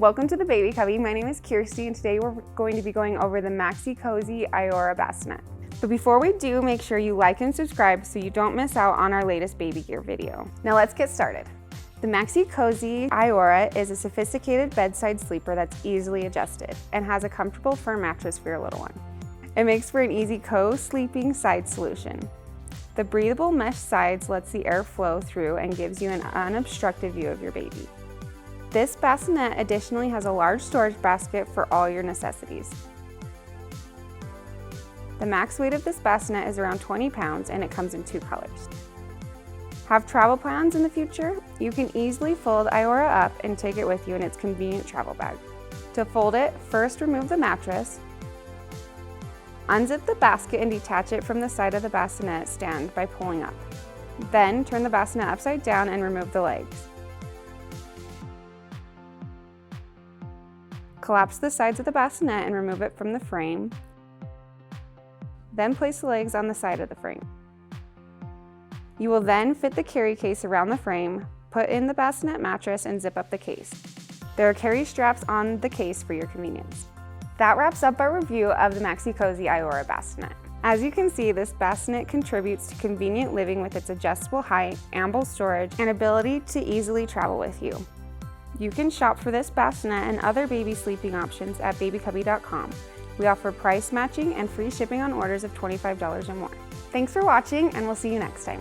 Welcome to the Baby Cubby. My name is Kirsty and today we're going to be going over the Maxi-Cosi Iora Bassinet. But before we do, make sure you like and subscribe so you don't miss out on our latest baby gear video. Now let's get started. The Maxi-Cosi Iora is a sophisticated bedside sleeper that's easily adjusted and has a comfortable firm mattress for your little one. It makes for an easy co-sleeping side solution. The breathable mesh sides lets the air flow through and gives you an unobstructed view of your baby. This bassinet additionally has a large storage basket for all your necessities. The max weight of this bassinet is around 20 pounds and it comes in 2 colors. Have travel plans in the future? You can easily fold Iora up and take it with you in its convenient travel bag. To fold it, first remove the mattress, unzip the basket and detach it from the side of the bassinet stand by pulling up. Then turn the bassinet upside down and remove the legs. Collapse the sides of the bassinet and remove it from the frame. Then place the legs on the side of the frame. You will then fit the carry case around the frame, put in the bassinet mattress, and zip up the case. There are carry straps on the case for your convenience. That wraps up our review of the Maxi-Cosi Iora Bassinet. As you can see, this bassinet contributes to convenient living with its adjustable height, ample storage, and ability to easily travel with you. You can shop for this bassinet and other baby sleeping options at babycubby.com. We offer price matching and free shipping on orders of $25 or more. Thanks for watching, and we'll see you next time.